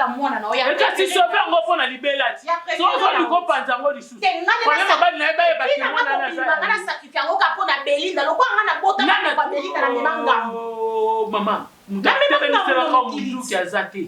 mwana na oya. Eka si sauver ngo pona libela ti. So zo liko panza ngo lisusu. Kona ba na ba ba ki mwana na sa. Ngana sacrifice ngo ka pona Belinda lokwa ngana bota na kwa Belinda na mimanga. Oh mama. Ndakutebe ni sera ka mundu ki azate.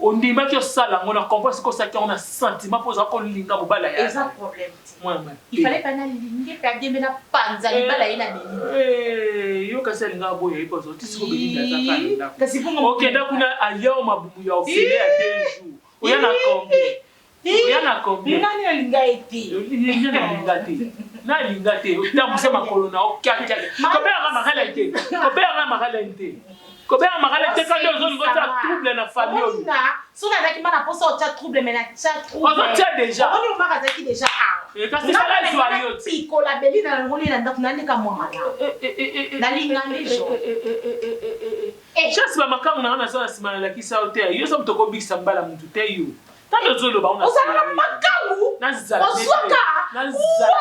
Ondima ki osala ngona comprendre ko saki on a sentiment poza ko linga mobala ya. Eza problème. Moi. Il fallait pas na lingi perdre mena panza libala ina Belinda. Yo kasi linga boye ipozo tisiko Belinda zakala. Kasi funga. OK ndakuna ayo mabumu ya ofele ya 2 jours. Oya na combien? Oya na combien? Nani alinga eti? Linga te. Na linga te. Utamuse makolo na okaka. Kopera makala te. Kopera makala te. Kopera makala te quand les autres vont trouble na famille. So na zaki mana posa o cha trouble mais na cha trouble. On tient déjà. On m'a zaki déjà. Et quand c'est ça la joyeux. Piko la Belinda na ngoli na ndaku nani ka mwa. Na linga ndijo. Chance ba makamu na sana simana la kisa hotel. Yo so mtoko bikisa mbala mtu te yo. Tando zolo ba una. Osana makamu. Nazala. Oswaka. Nazala.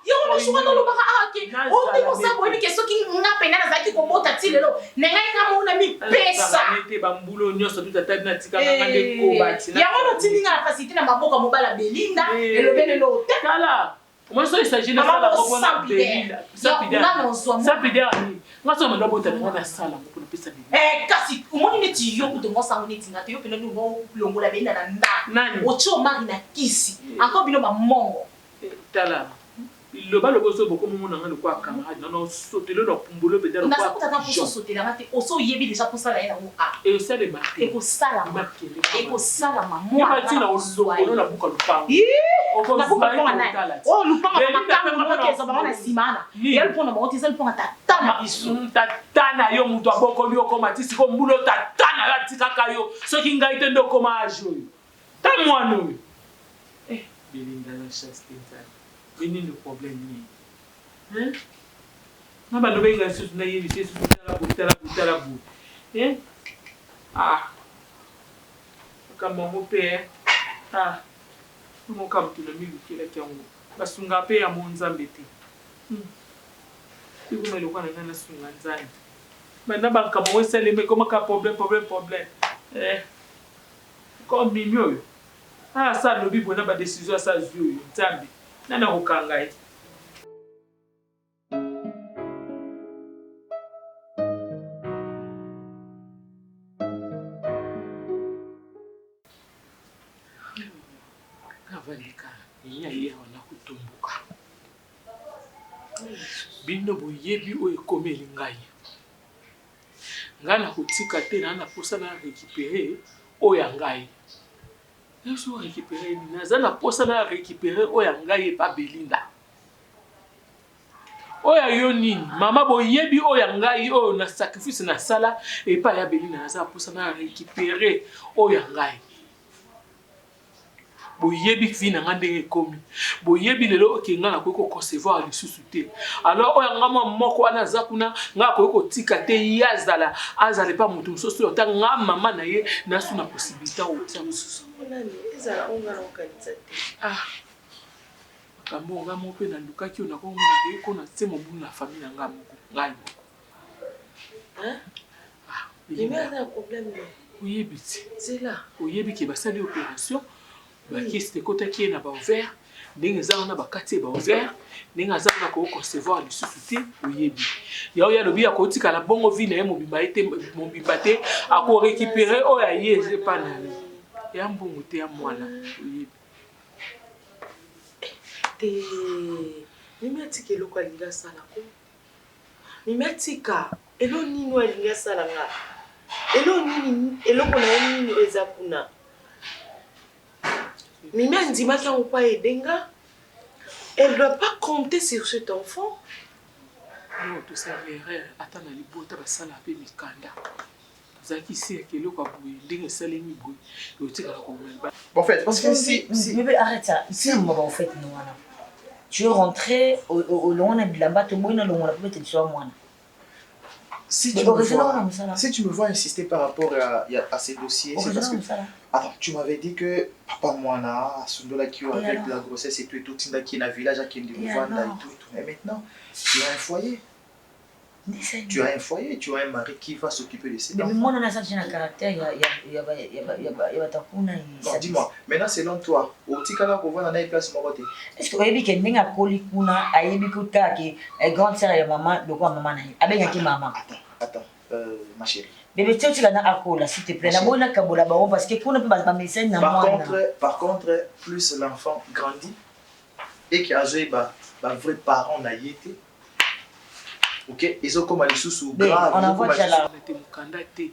Yo no shuma no baka aki. O ni ko sabo ni keso ki ngape na zaki ko bota ti lelo. Nengai kama una mi pesa. Nete ba mbulo nyoso tuta na tika ngande ko bati. Ya ngono tilinga na facilité na maboka mobala Belinda elobele lo te. Kala. Moi so il s'agit de ça la robona Belinda. Ça pide ani. Ngaso mando bota na sala ko na pesa Belinda. Kasi umoni neti yo kutongo sango neti ngate yo pele no longola Belinda na nda. Nani? Ocho mari na kisi. Encore bino ba mongo. Tala. Le bal bozo beaucoup mon ngalo kwa camarade non sauter le pumbolo be dero kwa. Na sakuta ka poso sauter la mate oso yebi déjà pour ça la ina a. Et ça les marques. Et ko sala marque. Et ko sala maman. Ya bati na oloko na buka lupango. Oko na buka lupango na. Oh lupango makamu mo kezo ba na simana. Yel pona mo tisa lupango tatana biso. Tatana yo mutu aboko yo koma tisi ko mbulo tatana la tikaka yo. Soki ngaite ndo koma ajo. Ta mwana. Belinda na chaste. Veni le problème ni. Hein? Na ba lobe nga susu na yeli susu tala bu. Hein? Ah. Kama mo pe. Ah. Mo kam tu na mi kila kyango. Basunga pe ya monzambe te. Ku me lo kwa na sunga nzani. Bana ba kama we sele me koma ka problème. Comme mimio. Ah ça lobi bona ba décision ça zio nzambe. Nana hukangai. Kavalika, iya wana kutumbuka. Bino boyebi o ekomeli ngai. Ngana kutika te na posa na récupérer o ya ngai. Je suis récupéré. Je vais récupérer Oyangaye pas Belinda. Oya yoni, maman boyebi Oyangaye o na sacrifice na sala et pas ya Belinda. Je vais récupérer Oyangaye. Boyebi vina ngande komi. Boyebi lelo ke ngana ko concevoir lisusu te. Alors oyangama moko ana zakuna ngako ko tika te yazala azale pa mutu soso ta nga mama na ye na suna possibilité o tia mususu. Ezala onga organiser te. Ah. Kambo nga mo pe na luka ki ona ko ngona ko na tsemo bu na famille nga moko ngai moko. Hein? Ah, il y a un problème. Oyebi. C'est là. Oyebi ki basali opération. Baki c'était côté qui na ba ouvert ndenge za na ba kati ba ouvert ndenge za na ko concevoir lisusu te oyebi ya oya lobi ya ko tika la bongo vi na ye mobimba te ako récupérer o ya yeze pa na ya mbongo te ya mwana oyebi te mimi atike loko alinga sala ko mimi atika elo nini alinga sala nga elo nini eloko na nini eza kuna Mimi Ndima qui n'a pas aidé, elle ne doit pas compter sur cet enfant. Non, tout ça, l'erreur. Attends, les beaux, tu vas ça la paix, Mikanda. Vous avez ici, que l'eau va bouillir, dingue, ça les mi bouille. Et tu vas la Bon, en fait, parce que si. Bébé, arrête ça. Si on m'a en fait, non, tu es rentré au long de la batte, au moins, le long de la batte, tu sois moi. Si tu me vois insister par rapport à ces dossiers, c'est parce que... Attends, tu m'avais dit que papa Moana, Sundola qui avec la grossesse et tout, Tinda qui est dans le village, qui est dans le et tout. Et maintenant, tu as un foyer. Tu as un foyer, tu as un mari qui va s'occuper de ses enfants. Mais moi, on a ça un caractère, il y a Non, dis-moi, maintenant selon toi, au petit cas là qu'on voit dans la place Morote. Est-ce que vous avez vu que Nenga Kolikuna a eu que grande sœur et maman, de quoi maman a avec qui maman? Attends, ma chérie. Bébé, tu as un alcool, s'il te plaît. La bonne kabola baron parce que pour ne pas me laisser par contre, plus l'enfant grandit et qu'il a joué vrai parent n'a été. Ok, ils ont comme les sous grave. On envoie déjà là.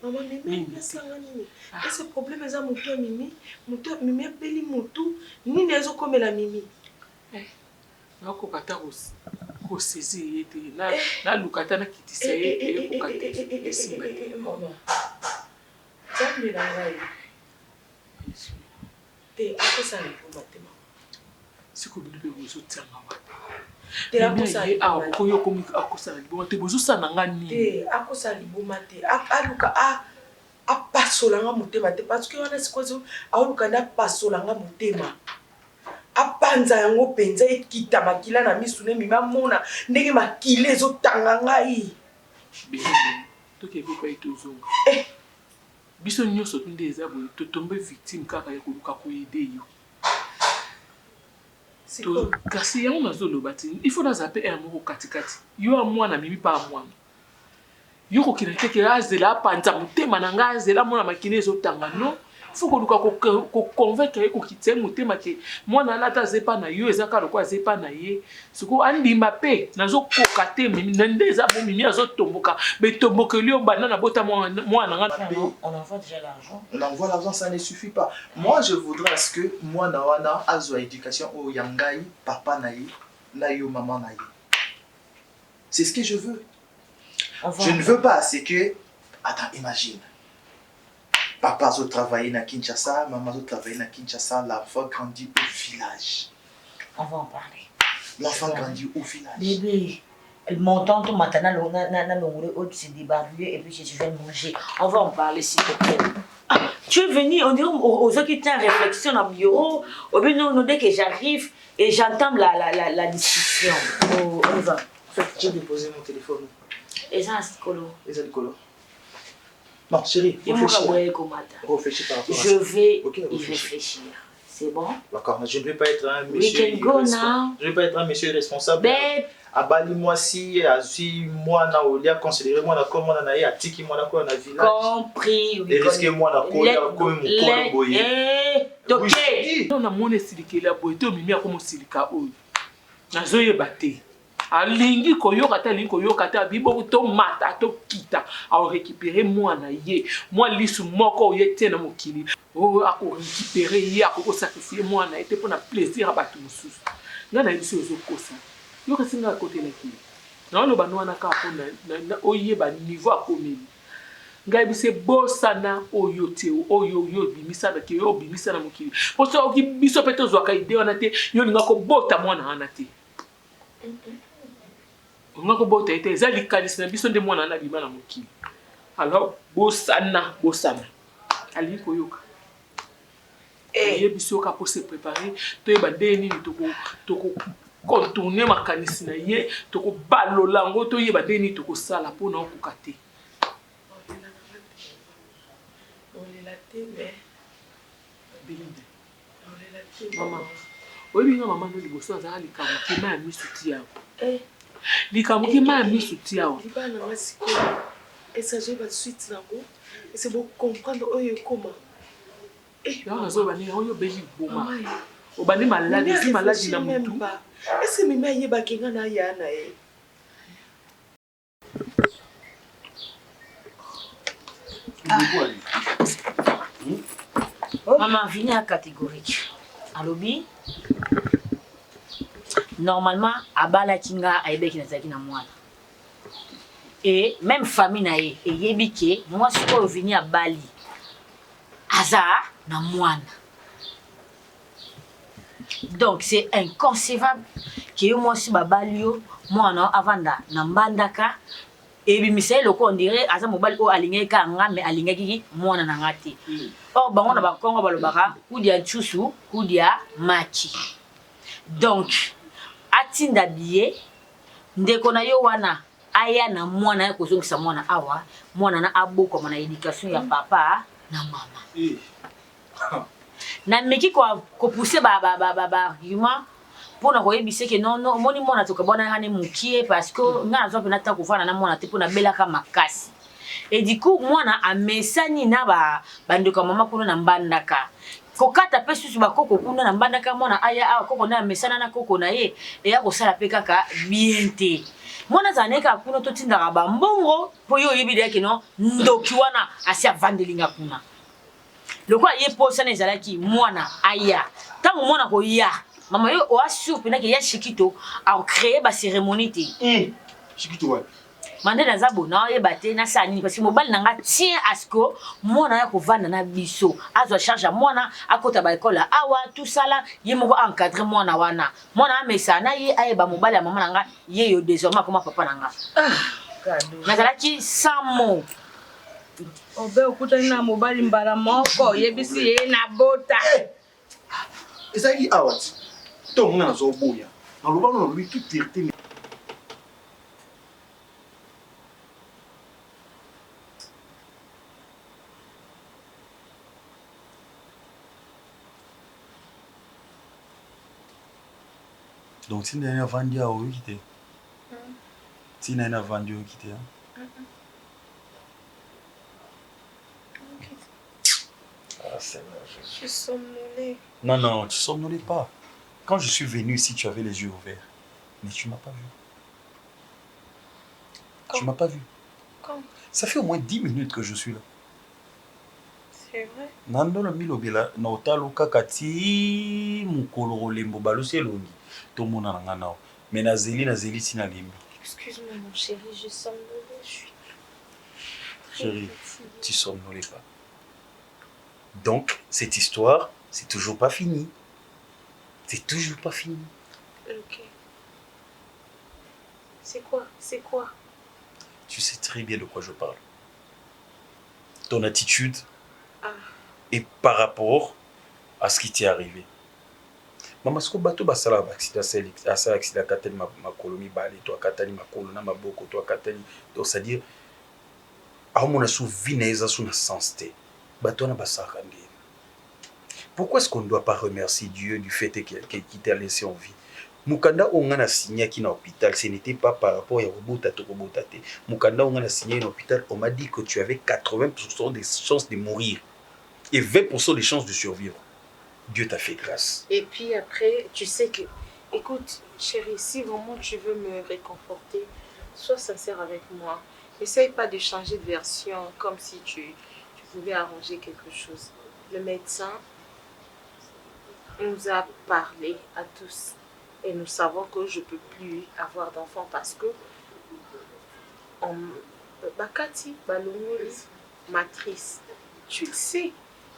Maman, Mimi, ce problème est à mon tour, Mimi. Mon tour, Mimi a belli mon tour. Ni les autres comme la Mimi. Na ko kata ko sezi yete na lukata na kitisa ye ko kata esimba maman. Jambe na ngai. Te akosa ni pour matema. Siko bilu be bozo tsanga wata. Te akosa ni a ko yo komi akosa ni bo te bozo sana ngani. Te akosa ni bo mate. Aluka a pasola nga motema te parce que wana sikozo aluka na pasola nga motema. Apanza yango penza ekita makila na misune mima mona ndenge makile ezotanga ngai. Toke ko pa itozonga. Biso nyonso tunde eza boye to tombe victime kaka ya koluka ko aider yo. To kasi yango nazoloba ti il faut nazape un moko katikati. Yo a mwana mimi pa mwana. Yo ko kina teke azela apanza motema na nga azela mona makile ezotanga no. Faut ko convaincre ko kitse motema ke mwana lata zepa na yo ezaka lokwa zepa na ye siko andima pe nazo kokate mimi ndeza bo mimi azo tomboka be tombokeli o banana bota mwana nga on envoie déjà l'argent. On envoie l'argent, ça ne suffit pas. Moi je voudrais à ce que mwana wana azo éducation o yangai papa na ye na yo maman na ye. C'est ce que je veux. Je ne veux pas c'est que attends imagine. Papa a travaillé à Kinshasa, maman a travaillé à Kinshasa, l'enfant grandit au village. On va en parler. L'enfant grandit au village. Bébé, mon tante maintenant, on s'est débarbouillé et puis je vais manger. On va en parler s'il te plaît. Ah, tu es venu, on dirait aux autres qui étaient en réflexion au bureau. Au but, non, dès que j'arrive et j'entame la discussion. Oh, on va. J'ai déposé mon téléphone. Et ça, c'est colo. Et ça, c'est colo. Non, chérie, réfléchis par rapport à ça. Je vais y réfléchir. C'est bon? D'accord, je ne vais pas être un monsieur irresponsable. Je ne vais pas être un monsieur irresponsable. Babe. Abali moi si moi na olia considérer moi na comme on a ya tiki moi na quoi na village. Compris. Et risquer moi na quoi comme mon kolo boye. OK. Non na mona silikela boye to mimi akomo silika oyo. Nazoye baté. Alingi koyoka ta lingi koyoka ta bibo to mata to kita a récupérer moi na ye moi lisu moko yete na mokili o ako récupérer ye ako sacrifier moi na été pour na plaisir à batu mususu nga na lisu ozokosa yo kasinga côté na kili na lo banwa na ka na oye ba niveau a komeli ngai bise bosana oyo te oyo bimisa na ke yo bimisa na mokili parce que biso peto zwaka idée wana te yo linga ko bota moi na ana te on a beaucoup été zali kalisi na biso nde mwana na bima na mokili alors bosana ali koyoka et biso ka pour se préparer to yeba ndeni toko contourner makanisi na ye toko balola ngo to yeba ndeni toko sala pona okukate maman oyebi nga mama no liboso azala likambo kima ya misuti yao likambo kima ya misuti yao libana nga sikoyo esaje ba suite nango ese bo comprendre oyo ekoma yawa nazobani oyo beli boma obani maladi ezi maladi na mutu ese mimi ayebaki nga na ya na ye Maman, venez à catégorique. Alobi. Normalement, abala kinga aibeki na zaki na mwana. Et même famille na ye, et yebike, moi je suis revenu à Bali. Aza na mwana. Donc c'est inconcevable que moi si babali yo, mwana avanda na mbandaka. Et puis misé loko on dirait aza mobali o alinge ka nga mais alinge kiki mwana na ngati. Or bango na bakongo balobaka kudia chusu kudia machi. Donc atinda biye ndeko na yo wana aya na mwana ya kozongisa mwana awa mwana na aboko na éducation ya papa na mama na meki ko pousser ba argument pour na koyebisa ke non moni mwana to ka bona hane mukie parce que nga nazo pena ta kufana na mwana te pour na belaka makasi et du coup mwana amesani na banduka mama kuno na mbandaka kokata pe susu bakoko kuna na mbandaka mwana aya awa koko na mesana na koko na ye e ya kosala pe kaka bien te mwana zaneka kuna to tindaka bambongo po yo yebile yake no ndoki wana asi avandelinga kuna lokwa ye posa na ezalaki mwana aya tango mwana ko ya mama yo o asupe na ke ya shikito a créer ba cérémonie te shikito wa mande na zabo na ye baté na sani parce que mobali nanga tient à ce que mwana ya kovanda na biso azo charge mwana akota ba école awa tout ça là ye moko encadrer mwana wana mwana amesa na ye ayeba mobali ya mama nanga ye yo désormais comme papa nanga nazalaki sans mot obe okutani na mobali mbala moko yebisi ye na bota ezali awat to nga na zo boya na lobano na lui toute vérité. Donc, si tu as vendu à où quitter? Si tu as vendu où quitter? Ah, c'est vrai. Je suis somnolée. Non, non, tu somnolais pas. Quand je suis venu ici, tu avais les yeux ouverts. Mais tu ne m'as pas vu. Tu ne m'as pas vu. Quand? Ça fait au moins 10 minutes que je suis là. C'est vrai. Nandolo milobela na otalo kakati mukolo lembo balusi elongi. Tomona nanga nao. Mais nazeli tina lembo. Excuse-moi mon chéri, je somnolais, je suis Chérie, tu somnolais pas. Donc, cette histoire, c'est toujours pas fini. C'est toujours pas fini. Ok. C'est quoi? C'est quoi? Tu sais très bien de quoi je parle. Ton attitude est par rapport à ce qui t'est arrivé. Maman, ce que bateau basala accident c'est accident katani ma kolomi bali toi katani ma kolona ma boko toi katani donc c'est à dire à mon asu vineza sous sensité bateau na basaka ngé. Pourquoi est-ce qu'on ne doit pas remercier Dieu du fait qu'il t'a laissé en vie? Mukanda ongana signé qui na hôpital, ce n'était pas par rapport à robota to robota te. Mukanda ongana signé en hôpital, on m'a dit que tu avais 80% des chances de mourir et 20% des chances de survivre. Dieu t'a fait grâce. Et puis après, tu sais que... Écoute, chérie, si vraiment tu veux me réconforter, sois sincère avec moi. Essaye pas de changer de version comme si tu pouvais arranger quelque chose. Le médecin nous a parlé à tous. Et nous savons que je ne peux plus avoir d'enfant parce que... Bakati, Balongoli, matrice, tu le sais.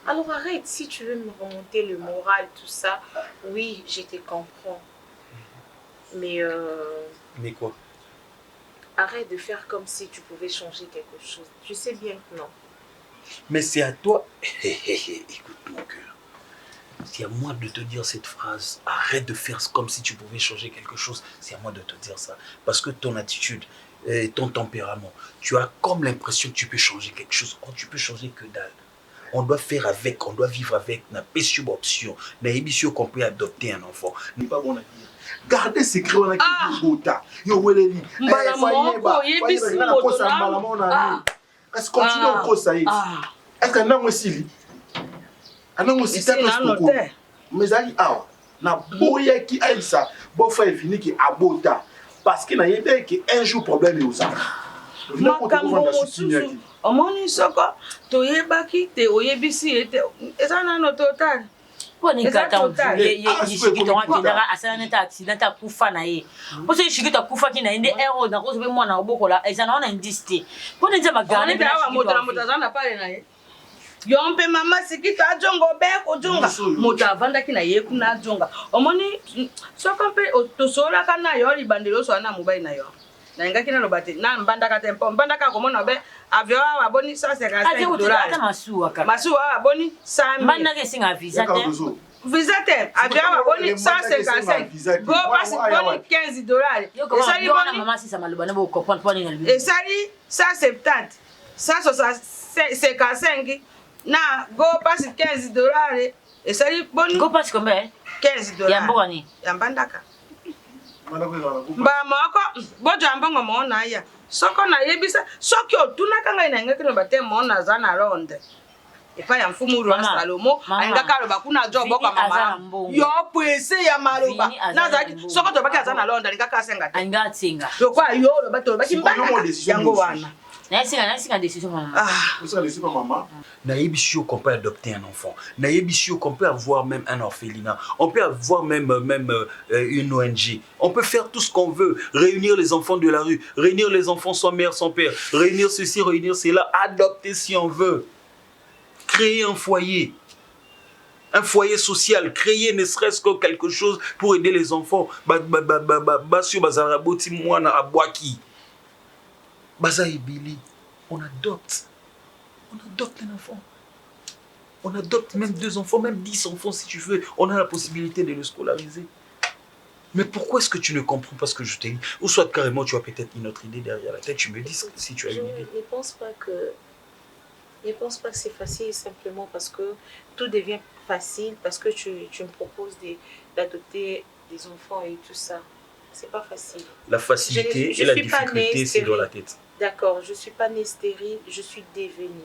Alors arrête, si tu veux me remonter le moral, tout ça, oui, je te comprends. Mais Mais quoi? arrête de faire comme si tu pouvais changer quelque chose. Tu sais bien que non. Mais c'est à toi. Écoute mon cœur. C'est à moi de te dire cette phrase. Arrête de faire comme si tu pouvais changer quelque chose. C'est à moi de te dire ça. Parce que ton attitude, ton tempérament, tu as comme l'impression que tu peux changer quelque chose. Oh, tu peux changer que dalle. On doit faire avec, on doit vivre avec. On n'a pas sur option. On n'a pas qu'on peut adopter un enfant. N'est pas bon à dire. Gardez ces créoles là qui sont yo weleli. Mbala moko yebisi moto na. Est-ce que continue au cours ça y est? Est-ce que non aussi ana mo sita ko mais ali awa na boya ki aisa bo fa vini ki abota parce que na yebe ki un jour problème est ça. Makambo mosusu omoni soko toyebaki te oyebisi ete ezana no total. Poni kata yishikito ngakindaka asala neta accident akufa na ye. Poso yishikito akufa kina inde error na kozo be mwana obokola ezana ona indiste. Poni nzema gane be awa moto na moto azana pale na ye. Yompe mama sikito ajongo be kojonga moto avandaki na ye kuna ajonga. Omoni soko mpe tosola kana yo libandelo so na mobile na yo. Na ngaki na lobate na mbandaka tempo mbandaka komona be avion wa boni $155. Ata masuwa kaka. Masuwa wa boni 100. Mbandaka singa visa te. Visiteur, avion boni 155. Go passe boni 15 dollars. Et ça lui maman si ça m'a le bonheur pour comprendre pas ni et ça lui 170. 155. Na go passe 15 dollars. Et ça lui boni go passe combien? 15 dollars. Ya mboni. Ya mbandaka. Ba moko bojo ambongo mo na ya. Soko na yebisa soki otunaka ngai na ngeke no bate mo na za na ronde. Epa ya mfumu ru Salomo ainga kaloba kuna jobo kwa mama yo pwese ya maloba na zaki soko to baki azana londa linga kasenga te Ainga tsinga. to kwa yo lo bato baki mbaka yango wana Na singa décision maman. Ça décide maman. Naïbisio qu'on peut adopter un enfant. Naïbisio qu'on peut avoir même un orphelinat. On peut avoir même une ONG. On peut faire tout ce qu'on veut. Réunir les enfants de la rue. Réunir les enfants sans mère, sans père. Réunir ceci, réunir cela. Adopter si on veut. Créer un foyer. Un foyer social. Créer ne serait-ce que quelque chose pour aider les enfants. Basio Bazaraboti Mouana Abwaki. Bazaï Billy. On adopte. On adopte un enfant. On adopte même 2 enfants, même 10 enfants si tu veux. On a la possibilité de le scolariser. Mais pourquoi est-ce que tu ne comprends pas ce que je t'ai dit? Ou soit carrément tu as peut-être une autre idée derrière la tête. Tu me dis si tu as une idée. Je ne pense pas que c'est facile simplement parce que tout devient facile parce que tu me proposes d'adopter des enfants et tout ça. C'est pas facile. La facilité et la difficulté, c'est dans la tête. D'accord, je ne suis pas née stérile, je suis devenue.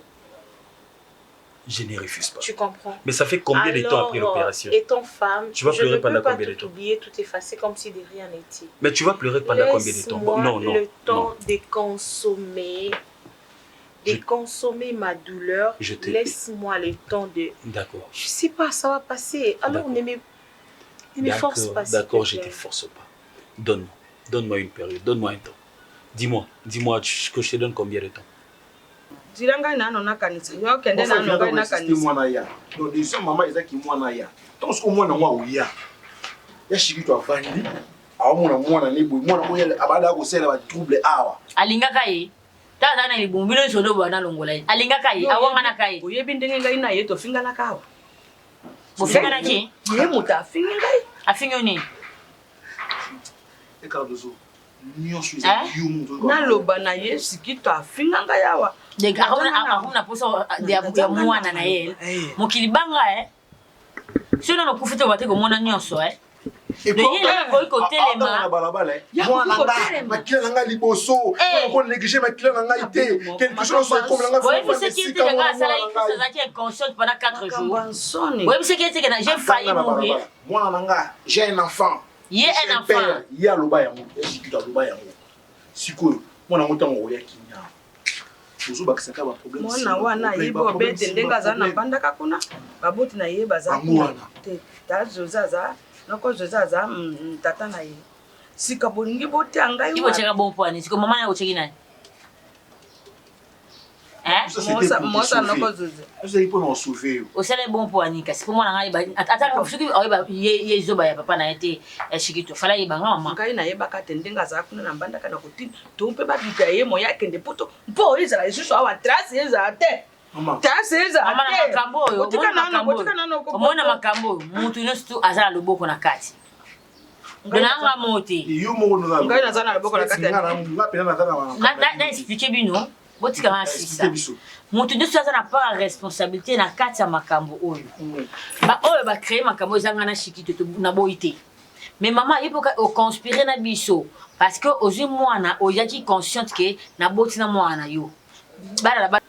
Je ne refuse pas. Tu comprends? Mais ça fait combien de temps après l'opération? Étant femme, tu vas pleurer pendant combien de temps? Je ne peux pas tout oublier, tout effacer comme si de rien n'était. Mais tu vas pleurer pendant combien de temps? Non, le temps de consommer, consommer ma douleur. Laisse-moi le temps de... D'accord. Je ne sais pas, ça va passer. Alors ne me force pas. D'accord, je ne te force pas. Donne-moi une période, donne-moi un temps. Dis-moi que je te donne combien de temps? Diranga nano nakanisa yo kende nano ngai nakanisa mwana ya no décision maman ezaki mwana ya tant ce que mwana mwa uya ya shikito afandi awo mwana ni boy mwana oyo abada ko sela ba trouble awa Alingaka ye tata na libumbilo sodo bana longola ye alingaka ye awanga na kai oyebi ndenge ngai na ye to fingana kawa bofingana ki ye muta finga ngai afingo ni e cardozo nyonso naloba na ye sikito afinga ngai awa akuna posa ya mwana na ye mokili banga sono no kufite wate ko mona nyonso et puis kotelema makila nanga liboso ko négliger makila nanga ité quelque chose comme nanga oui vous savez qu'il était là ça là il faisait inconscient pendant 4 jours oui vous savez qu'il était là j'ai failli mourir moi nanga j'ai un enfant il est un enfant il y a loba ya mo sikita loba ya mo sikoyo mwana motango ya kinya ozobakisaka ba problème mwana wana yibo bete ndenga za na bandaka kuna babuti na ye baza te tazozaza noko zozaza tata na ye sika bolingi bote angai ibo cheka bon point siko mama na ocheki nani mosa noko zoze ça il peut nous sauver osala bon point kasi ko mwana ngai ataka fuki oyiba ye zoba ya papa na yete shikito fala yiba ngama ngai na ye bakate ndenga za kuna na bandaka na kotina to mpe babita ye moya kende poto mpo izala isusu awa trace eza te omona makambo mutu nyonso azala loboko na kati donanga mote ngai naza na loboko na kati na explike bino botikanga sisa mutu nyonso aza na part ya responsabilité na kati ya makambo oyo oyo bacrée makambo ezanga na shikito na boyi te mais mama yepoka oconspire na biso parce que ozwi mwana oyaki consciente ke na boti na mwana yo bala la.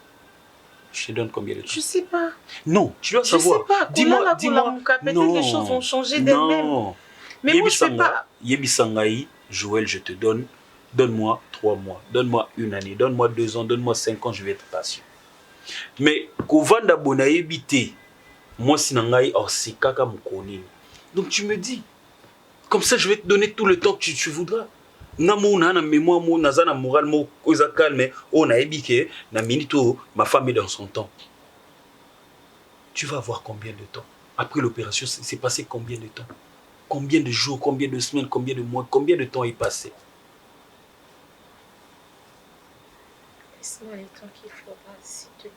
Je te donne combien de temps? Je sais pas. Non, tu dois savoir. Dis-moi. Peut-être que les choses vont changer d'elles-mêmes. Non. Mais moi, je sais pas. Yebisangaï, Joël, je te donne. Donne-moi 3 mois. Donne-moi 1 année. Donne-moi 2 ans. Donne-moi 5 ans. Je vais être patient. Mais, Kovanda Bonaye Bité, moi, Sinangaï, or c'est Kaka Moukonine. Donc, tu me dis. Comme ça, je vais te donner tout le temps que tu voudras. Namo na mémoire mo naza na moral mo koza calme on a ébike na minito ma femme est dans son temps. Tu vas voir combien de temps après l'opération c'est passé combien de temps? Combien de jours, combien de semaines, combien de mois, combien de temps est passé? Laisse-moi le temps qu'il faudra s'il te plaît.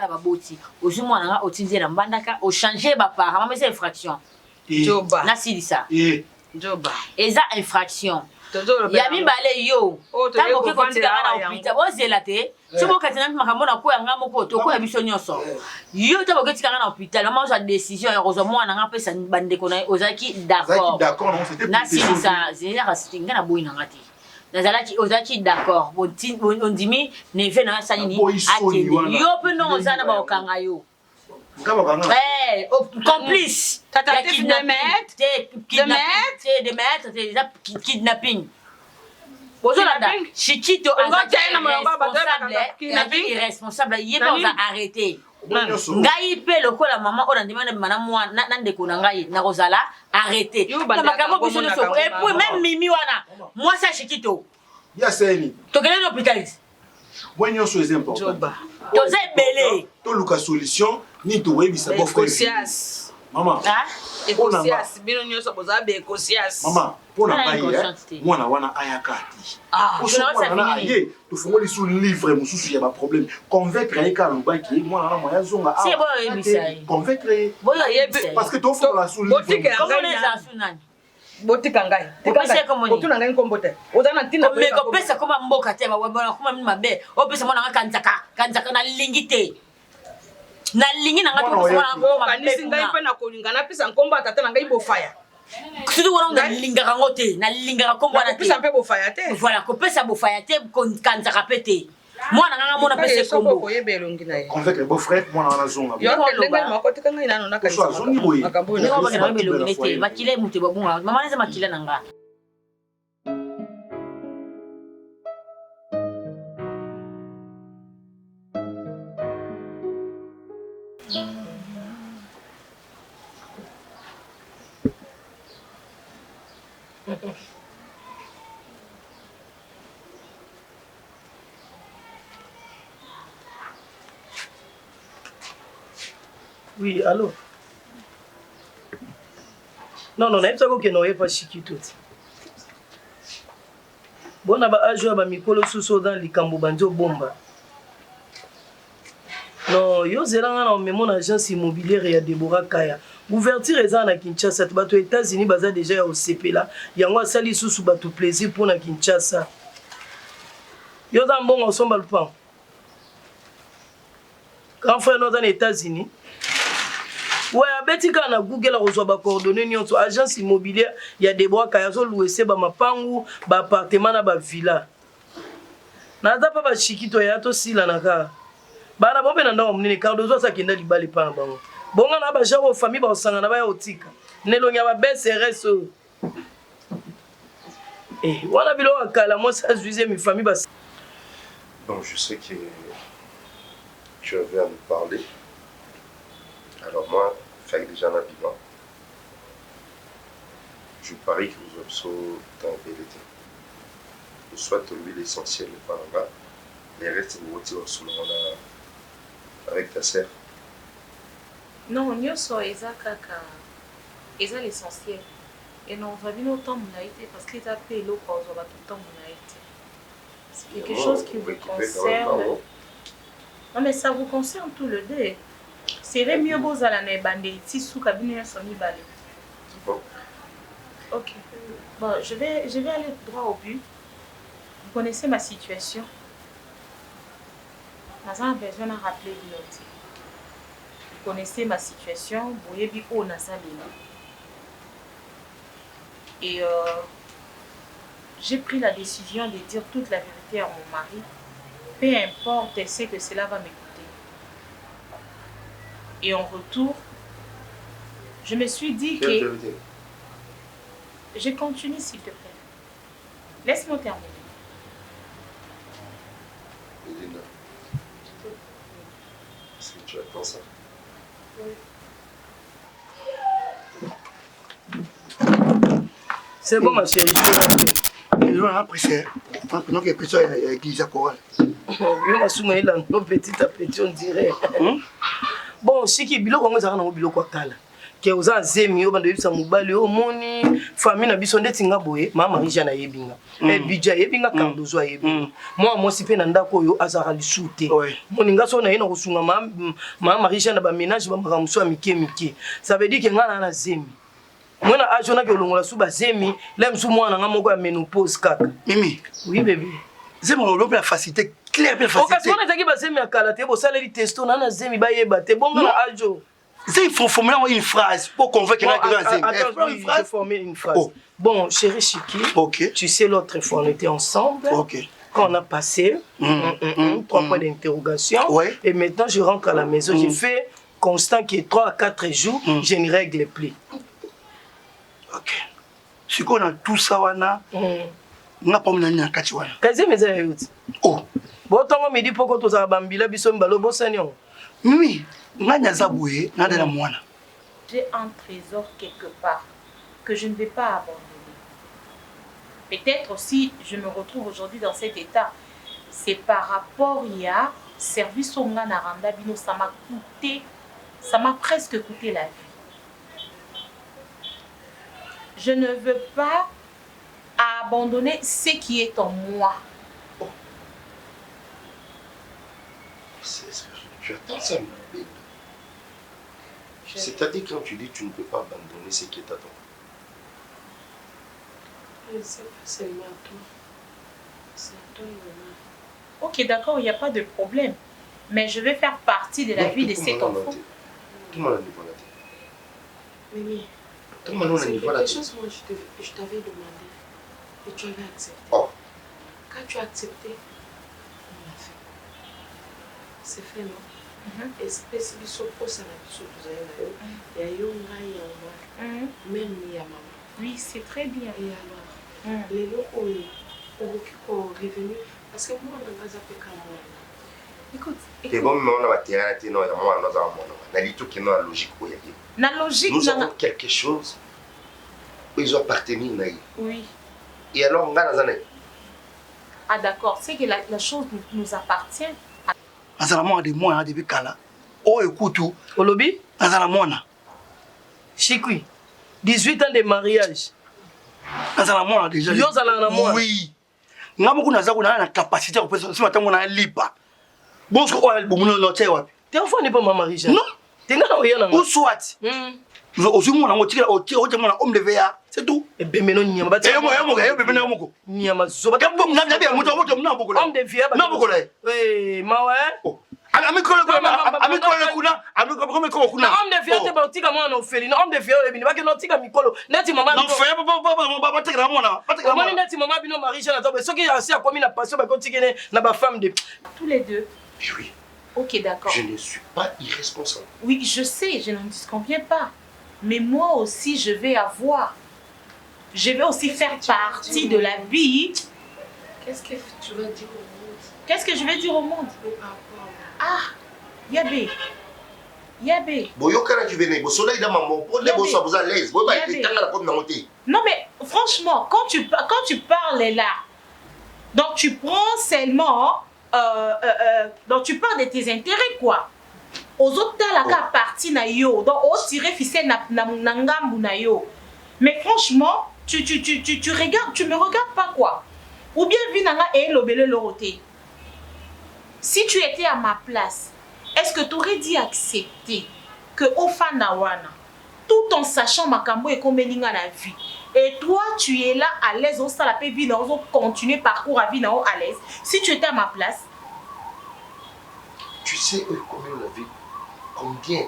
na baboti ozwi mwana nga otindi na mbandaka ochange bapara mama eza infraction Joba. nasilisa Joba. eza infraction ya mibale yo ntango oke kotikanga na hôpital ozela te so bokatina makambo na koya nga moko tokoya biso nyonso yo ntango oketikanga na hôpital mama ozwa décision ya kozwa mwana nga apesa bandeko na ye ozalaki d'accord nasilisa zeyaka nga na boyi na nga te ozalaki d'accord ondimi neve na nga sali nini akende yo mpe ndongo oza na baokanga yo complice Tentative de kidnapping ozolanda Chiquito irresponsable ye mpe oza arrêté ngai mpe lokola mama oyo nandima na ndeko na ngai nakozala arrêté na makambo biso nyonso epuis même mimi wana mwasi ya Chiquito tokende na hôpitalise Moi, nyonso est important. toza ebele Toluka solution ni toyebisa bof Maman. Ekosias bino nyonso boza be ekosias. Maman, pona ngai mwana wana ayaka ati. Osona aye tofungoli sous livre mususu ya ba problème. Convaincre ayeka lobaki mwana na moya zonga. Si boyo yebisa. Convaincre. Boyo yebisa. Parce que tofungola sous livre. Comment les asunani? Botika ngai. Otuna ngai nkombo te. Oza na ntina ko meko pesa koma mboka te ba wabona koma mabe. O pesa mwana kanzaka na lingite. Na lingi na ngati ko mwana ko kanisi ngai pe na kolinga na pesa nkombo atata na ngai bofaya. Kutu wana na linga kangote, na linga kombo na te. Pesa mpe bofaya te. Voilà, ko pesa bofaya te kanzaka pete. Mwana nga mona pesa kombo. Ko yebelongi na ye. Convaincre beau frère mwana wana zonga. Yo ndenga makotika ngai nano na kanisa. Makambo ni ko ba belongi te. Makile mutu babunga. Mama neza makile na nga. Oui, allô? Non, non, naïf sako keno ye pas Chiquito. Bona ba ajo ba mikolo suso dans likambo banjo bomba. Non, yo zelanga na memo na agence immobilière ya Deborah Kaya. Ouverture eza na Kinshasa, bato États-Unis baza déjà ya osepela. Yango asali susu bato plaisir pour na Kinshasa. Yo za mbongo somba lupan. Grand frère no dans les États-Unis. Ouais, abetika na Google reçoit ba coordonnées nyonso agence immobilière ya Deborah Kaya zo louer ba mapangu, ba appartement na ba villa. Na za pa ba Chiquito ya to sila na ka. Bana bombe na ndawo munene Cardozo sakenda libale pa bango. Bonga na ba jawo famille ba osanga na ba ya otika. Nelonya ba BCRS. Wana bilo akala moi ça juger mi famille ba. Bon, je sais que tu avais à me parler. Alors moi, fais déjà un bilan. Je parie que vous observez dans la vérité. Soit lui l'essentiel par là, les restes vous retirez sous avec ta sœur. Non, nyonso eza kaka eza l'essentiel. Et non, on va bien autant mon été parce qu'il a payé l'eau quand on va tout le temps mon été. C'est quelque chose qui vous concerne. Non mais ça vous concerne tout le deux. C'est mieux beau à la bande ici sous cabinet son balai. Bon. Ok. Bon, je vais aller droit au but. Vous connaissez ma situation. Nous avons besoin de rappeler l'autre. Vous connaissez ma situation. Vous voyez bien où on a ça. Et j'ai pris la décision de dire toute la vérité à mon mari. Peu importe ce que cela va m'écouter. Et en retour, je me suis dit que... Je continue s'il te plaît. Laisse-moi terminer. Elina, est-ce que tu attends ça? C'est bon ma chérie. Je vais apprécier. Pendant que l'église à chorale. Yo masuma ila no petit à petit on dirait. Bon, si qui biloko ngo zaka na biloko akala. ke oza zemi yo bando yebisa mobali yo moni famille na biso ndeti nga boye mama Marie-Jeanne ayebinga budget ayebinga Cardozo ayebinga moi mosi pe na ndako oyo azaka lisu te moni nga so na ye na kosunga mama Marie-Jeanne ba ménage ba makamuso ya mike ça veut dire que nga na zemi moi na age na ke olongola su ba zemi lem su mwana nga moko ya menopause kaka Mimi oui bébé zemi on la facilité claire bien facilité occasion na zaki ba zemi akala te bo saleli testo na zemi ba yeba te bonga na ajo. Il faut formuler une phrase pour convaincre attends, je former une phrase. Oh. Bon, chérie Chiki, tu sais l'autre fois on était ensemble, quand on a passé 3 points d'interrogation, et maintenant je rentre à la maison, j'ai fait constant qui est 3 à 4 jours, je ne règle plus. Ok. Si on a tout ça, on a pas mis un catchouan. Qu'est-ce que c'est que oh. Bon, tant qu'on me dit pourquoi tu as bambila biso mbalo bosanion. J'ai un trésor quelque part que je ne vais pas abandonner. Peut-être aussi je me retrouve aujourd'hui dans cet état. C'est par rapport à service au Naranda Bino, ça m'a presque coûté la vie. Je ne veux pas abandonner ce qui est en moi. Oh. Tu attends ça, ma belle. C'est-à-dire quand tu dis que tu ne peux pas abandonner ce qui est à toi. C'est seulement toi. C'est toi, ok, d'accord, il n'y a pas de problème. Mais je vais faire partie de la vie de cet enfant. Tout le monde a niveau là. Mimi, tout le monde a niveau là. Quelque chose, moi, je t'avais demandé. Et tu avais accepté. Oh. Quand tu as accepté, on l'a fait. C'est fait, non? Espèce de sopo, ça n'a pas de il y a eu même il y a maman. Oui, c'est très bien. Et alors, les locaux sont revenus parce que moi, on a zappé comme moi. Écoute, c'est bon, mais on a terrain, on a logique. Nous avons quelque chose où ils ont appartenu. Oui. Et alors, on a ah d'accord, c'est que la chose nous appartient. Azala de moi depuis kala. Oh écoute, Olobi, azala mona. Chikui. 18 ans de mariage. Azala mona déjà. Yo zala na mona. Oui. Ngamu kuna zaku na capacité ko pesa sima tango na lipa. Bon ce ko album no lote wapi. T'es enfant n'est pas ma mariage. Non. T'es nga oya na. Ou soit. Ozu mona ngotira o mona homme de VA, c'est tout. Et ben menon nyama ba. Eh bebe na moko. Nyama zo ba. Kambo na bia moto na boko. Homme de VA ba. Na boko la. Eh mawa. Ami kole kuna. Homme de VA te ba otika mwana ofeli. Homme de VA ebini ba ke no tika mikolo. Neti mama. Non fait ba tekra mwana. Mama neti mama bino Marie-Jeanne azobe. Soki asi a commis la passion ba kotikene na ba femme de. Tous les deux. Oui. Ok, d'accord. Je ne suis pas irresponsable. Oui, je sais, je n'en disconviens pas. Mais moi aussi, je vais avoir. Je vais aussi faire partie de la vie. Qu'est-ce que tu vas dire au monde? Qu'est-ce que je vais dire au monde? Ah, Yabé. Yabé. Non, mais franchement, quand tu parles là, donc tu prends seulement. Donc tu parles de tes intérêts, quoi. Aux autres t'as la partie na yo donc au tirer ficelle na ngambu na yo. Mais franchement tu regardes, tu me regardes pas, quoi. Ou bien vinanga et lobele loroté. Si tu étais à ma place, est-ce que tu aurais dit accepter que au fanawana tout en sachant makambo et comme ninga la vie, et toi tu es là à l'aise on ça la paix vie on continuer parcours à vie à l'aise. Si tu étais à ma place, tu sais combien on a vécu, combien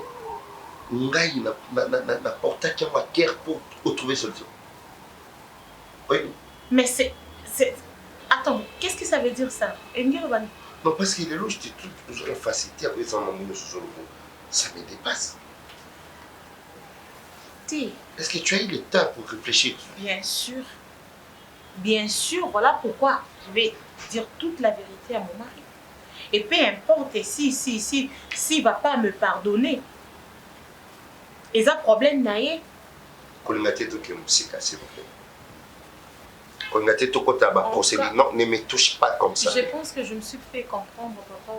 Ngai n'a porté qu'à ma guerre pour trouver solution. Oui. Mais c'est... Attends, qu'est-ce que ça veut dire ça? Non, parce qu'il est là, je te trouve toujours la facilité après ça, ça me dépasse. Est-ce que tu as eu le temps pour réfléchir? Bien sûr. Bien sûr, voilà pourquoi je vais dire toute la vérité à mon mari. Et peu importe s'il ne va pas me pardonner. Et ça, problème naïe. Non, ne me touche pas comme ça. Je pense que je me suis fait comprendre, papa.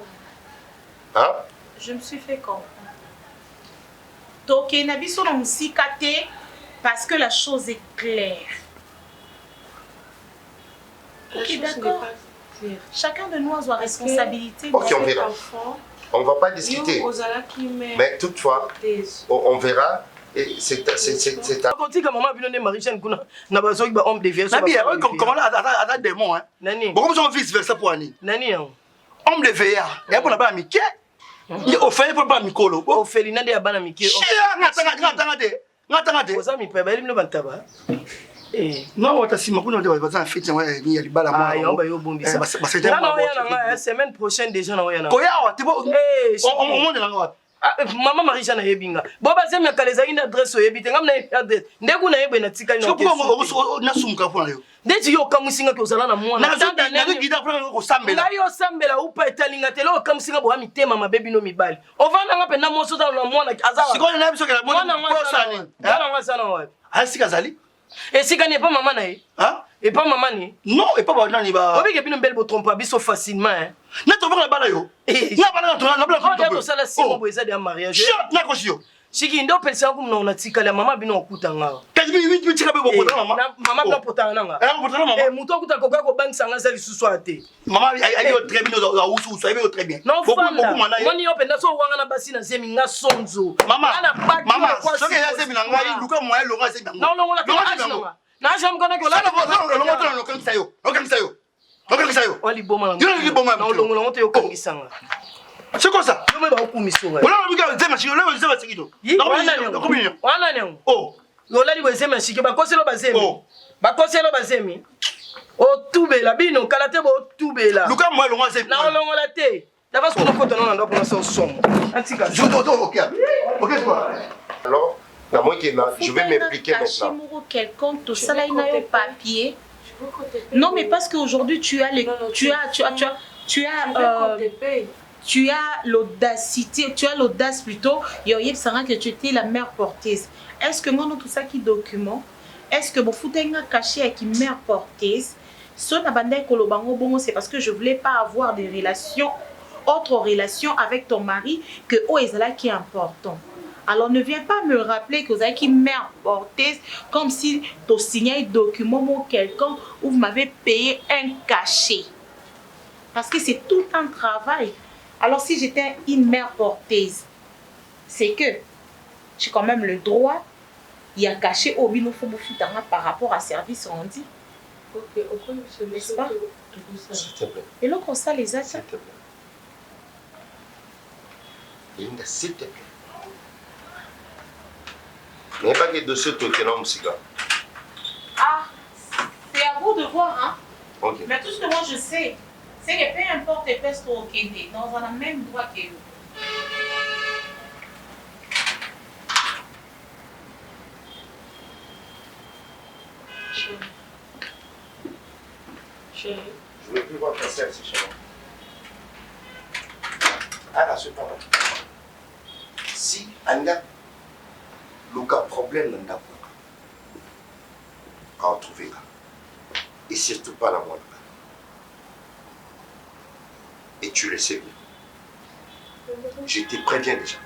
Hein? Je me suis fait comprendre. Donc, il y a une vision aussi parce que la chose est claire. Ok, d'accord. Chacun de nous a sa responsabilité. Ok, on verra. On ne va pas discuter. Mais toutefois, on verra. Et c'est un... Quand tu as maman vu Marie-Jeanne Kuna, n'a pas besoin d'homme de vieux. Nabi, comment on a des mots, hein? Nani. Pourquoi on vice versa pour Annie? Nani. Homme de veillard. Il y a pas là-bas Mickey. Il a offert pour pas Mikolo. Oh, Félina de Abana Mickey. N'attendez. Vous avez mis pas belle le tabac. Non, on t'a si beaucoup de voisins fait il y a du bal à moi. Ah, on va y au bon la semaine prochaine déjà na oyana. Koya, tu vois. On monte là. Maman Marie-Jeanne Hebinga. Bon bah c'est miaka les une adresse au Hebite ngam na adresse. Ndeku na yebe na tika na. Pourquoi na sumuka pour yo? Ndeti yo kamusinga ko zala na mwana. Na gida pour ko sambela. Na yo sambela upa etalinga telo kamusinga bo mitema mabebi no mibali. Ovanda ngape na moso za na mwana azawa. Sikoni na biso kala mwana ko sani. Mwana ngasa na wapi? Asika zali? Et si n'est pas maman nae? Hein? Et pas maman ni? Non, et pas maman ni ba. Obi ke bino belle bo trompe biso facilement hein. Na to la bala yo. Na bala na bala ko. On a ça la si mo boza de mariage. Shit, na ko sio. Chiki ndo pelisa ko mna unatikala mama bino okutanga. Kazi bi tika be bokota mama. Mama bino potanga nanga. Potanga mama. Muto akuta koka ko bank sanga sali suswate. Mama ali yo très bien za usu ça yo très bien. Non fanda. Moni yo penda so wanga na basi na zemi nga sonzo. Mama. Mama, so ke ya zemi na ngai luka mo lo nga zemi na. Non non la. Na jam kona ko la lo kangisa yo. Okangisa yo. Oli boma na. Yo li boma. Na lo ngolo ngote yo kangisanga. C'est quoi ça? Yo me ba okumisonga. Wala biga zema shiko le zema shiko. Wana nyango. Oh. Yo la libo zema shiko ba koselo ba zemi. Ba koselo ba zemi. O tubela bino kalate bo tubela. Luka mo lo nga zemi. Na lo ngola te. D'abord ce qu'on faut donner dans pour son somme. Antika. Je OK. OK quoi? Alors je vais m'impliquer maintenant. Quelconque, tout ça là, il n'a pas papier. Non, mais parce qu'aujourd'hui, tu as l'audacité, tu as l'audace plutôt. Il sera que tu étais la mère porteuse. Est-ce que moi, tout ça qui document, est-ce que mon foutenga caché avec une mère porteuse, c'est parce que je voulais pas avoir des relations, autres relations avec ton mari que Oezala qui est important. Alors ne viens pas me rappeler que vous avez une mère porteuse comme si tu signais un document ou quelqu'un où vous m'avez payé un cachet. Parce que c'est tout un travail. Alors si j'étais une mère porteuse, c'est que j'ai quand même le droit, il y a caché au binofobofutanga par rapport à service rendu. N'est-ce pas? S'il te plaît. Et là, comme ça, les achats. S'il te plaît. Linda, s'il te plaît. Il n'y a pas que de ce truc là, Moussiga. Ah, c'est à vous de voir, hein. Ok. Mais tout ce que moi je sais, c'est que peu importe les pestes au Kenya, nous avons le même droit que vous. Chérie. Je ne veux plus voir ta sœur, c'est chérie. Ah là, cependant. Si Anda, le cas problème n'a pas à retrouver là. Et surtout pas la moindre. Et tu le sais bien. Je te préviens déjà.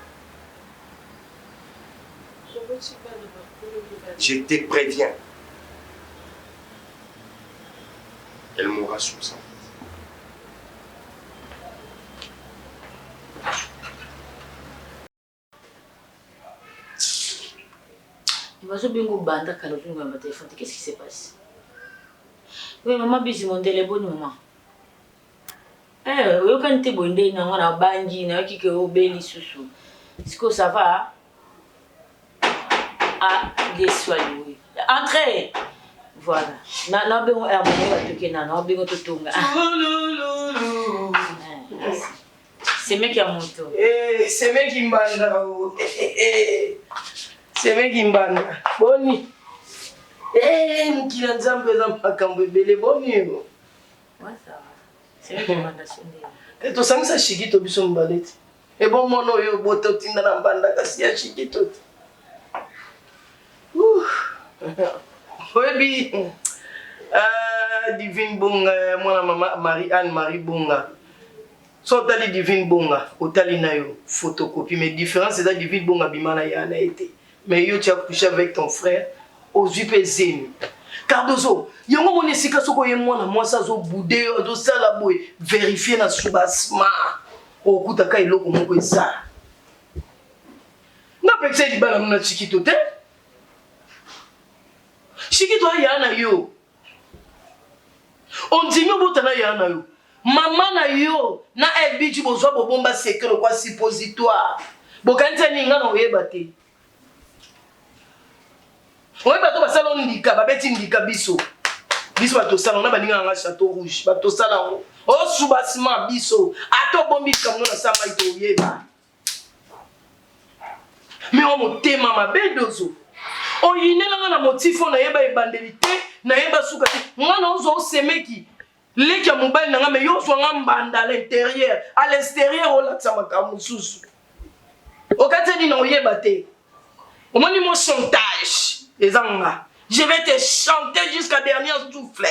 Je te préviens. Elle mourra sous ça. Qu'est-ce qui se passe? Oui, maman, busy mon téléphone, maman. Eh, quand tu es bonne, tu as bandi, tu as qui obéit sous. Est-ce que ça va? Ah, déçois oui. Entrez. Voilà. Na bengo hermone batoke na bengo totonga. C'est mec à moto. Eh, c'est mec qui mbanda. C'est mec qui mbanda. Boni. Eh, mukila nzambe za makambo ebele boni. Ouais, ça va. C'est mec qui mbanda sonde. Et to sangisa shikito biso mbaleti. E bon mono yo boto tinda na mbanda kasi ya shikito. Oyebi Divine Bunga, moi maman Marie-Anne Marie Bunga. So tali divine bonga, otali na yo photocopie, mais différence c'est ça divine bonga bimana ya na été. Mais yo tu as couché avec ton frère aux UPZM. Cardozo, yongo moni sika soko ye mwana mwasa zo boudé zo sala boy vérifier na subasma. Okuta ka iloko moko eza. Na pekse di bana na chikito te. Chikito ya na yo. On dit me botana ya na yo. Maman na yo na elbiji bozwa bobomba secret kwa suppositoire. Bokante ninga na oyeba te. Oyeba to basala ndika babeti ndika biso. Biso bato sala na balinga nga Château Rouge. Bato sala o subasima biso. Ato bombi kamno na sama ito oyeba. Mais on motema mabedozo. O yinela na motifo na yeba ebandelité na yeba sukati. Ngana ozo semeki. Les qui ont mobile n'a mais yo soit ngambanda à l'extérieur on l'a tsamaka mususu. Okateni na oyebate. Au moins mon chantage les anga. Je vais te chanter jusqu'à dernier souffle.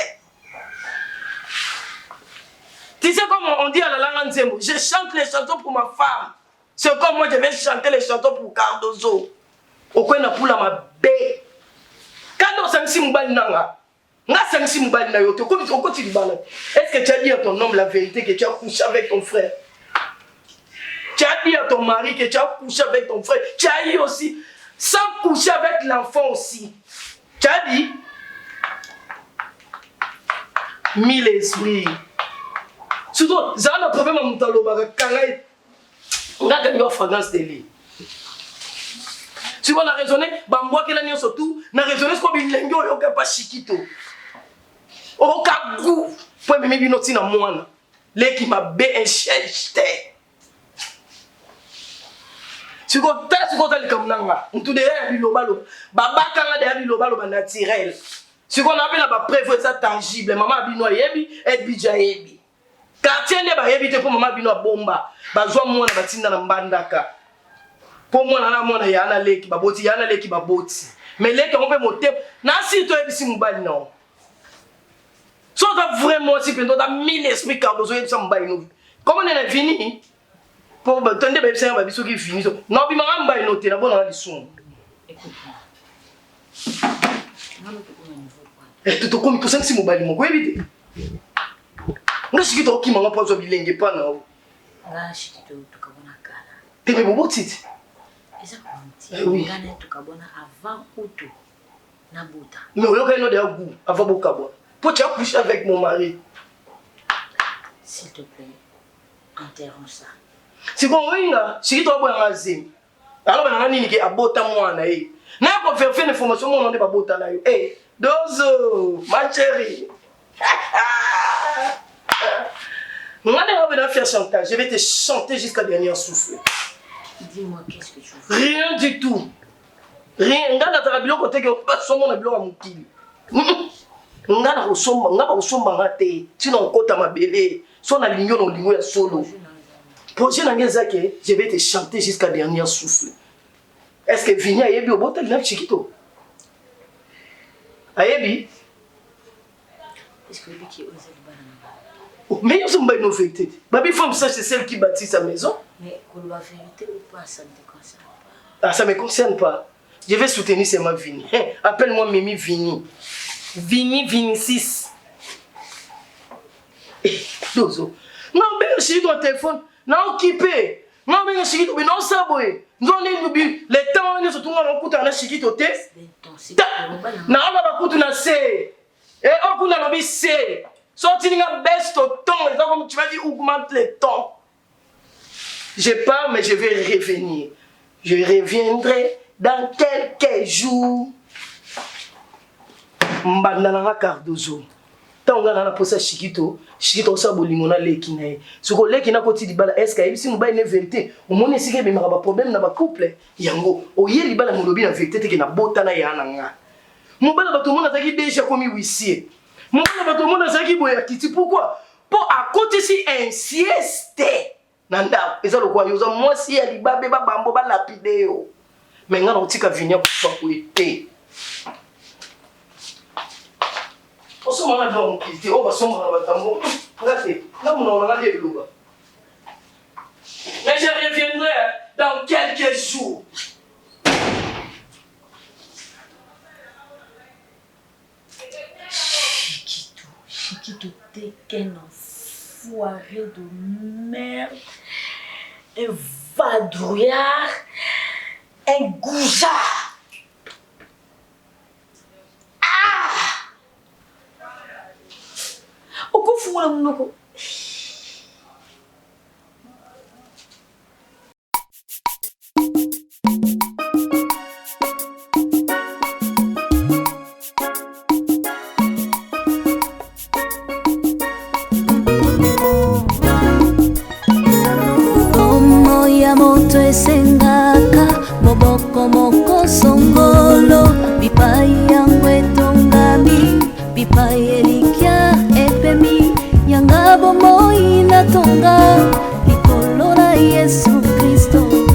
Tu sais comment on dit à la langue nzembo, je chante les chansons pour ma femme. C'est comme moi je vais chanter les chansons pour Cardozo. Okwena pula ma bé. Quand on s'en mobile nanga. Est-ce que tu as dit à ton homme la vérité que tu as couché avec ton frère? Tu as dit à ton mari que tu as couché avec ton frère. Tu as dit aussi, sans coucher avec l'enfant aussi. Tu as dit, 1000 esprits. Surtout, ça a un problème à mon talon. On a gagné en fragrance de lit. Si on a raisonné, bamboa qui l'a surtout, n'a raisonné ce qu'on vient de l'engueule, on n'a pas chiquito. Au cas où, pour me mettre une autre dans moi, les qui m'a béché. Si on a le comme là, on tout derrière le balo, baba kanga derrière le balo naturel. Si on a bien la preuve ça tangible, maman bino yebi, et bija yebi. Quartier ne ba yebi te pour maman bino bomba, bazwa moi na batinda na mbandaka. Pour moi na mona yana leki baboti yana leki baboti. Mais leki on peut monter, na si to ebisi mubali non. So that vraiment si pendo da 1000 esprits Cardozo ebisa mubali no. Comment on est fini? Pour tendre bébé ça ba biso ki fini so. Non bi manga mubali no te na bona na lisun. Écoute-moi. Tu comme to sensi mubali mo ko ebite. Nga shiki to ki manga pozo bilenge pa na o. Nga shiki to tukabona kala. Tebe bobotiti. Oui. Avant Outo, Nabuta. Mais on a un goût avant Bokabo. Pour tu as couché avec mon mari. S'il te plaît, interromps ça. C'est bon, oui, là. Si tu as un azim. Alors, on a un qui a bota moi. N'a pas fait une information, on n'a pas bota là. Eh, Dozo, ma chérie. On a faire chantage. Je vais te chanter jusqu'à dernier souffle. Dis-moi, qu'est-ce que tu veux? Rien du tout. Rien. Nga na tarabilo côté que pas somo na bilo mukili. Nga na kosomba ngate. Sinon kota mabele. So na lingo no lingo ya solo. Projet na ngeza ke je vais te chanter jusqu'à dernier souffle. Est-ce que Vinia yebi obota na chikito? Ayebi? Est-ce que lui qui ose le banana? Mais ils sont pas une vérité. Baby femme ça c'est celle qui bâtit sa maison. Mais pour la vérité ou pas, ça ne te concerne pas. Ah, ça me concerne pas. Je vais soutenir seulement Vini. Appelle-moi Mimi Vini. Vini 6. Dozo. Non, mais je suis dans le téléphone. Non, occupé. Non, mais je suis dans le saboué. Non, les temps, on est surtout dans le coup de la chiquite au test. Non, on va pas na C. Et on coup na lobby C. Sorti une baisse au temps. Et comme tu vas dire, augmente les temps. Je pars, mais je vais revenir. Je reviendrai dans quelques jours. Mbandana Cardozo. Tant on a posé Chiquito ça bolimona leki na. Ce que leki na koti libala est-ce que si mba une vérité, au moins si que ba problème na ba couple yango. Oye libala molobi na vérité te que na botana ya nanga. Mobala bato mona zaki déjà comme huissier. Mobala bato mona zaki boya kiti pourquoi? Pour à côté si un sieste. Nanda, eza lokwa yoza mwasi ya libabe ba bambo ba lapide yo. Mais ngana otika vinya kwa kwete. Oso mwana donc kiti o ba somo na batambo. Ngate, na mona ngale luba. Mais je reviendrai dans quelques jours. Chiquito, t'es qu'un enfoiré de merde, un vadrouillard, un goujard. Ah! Oko fungula munoko.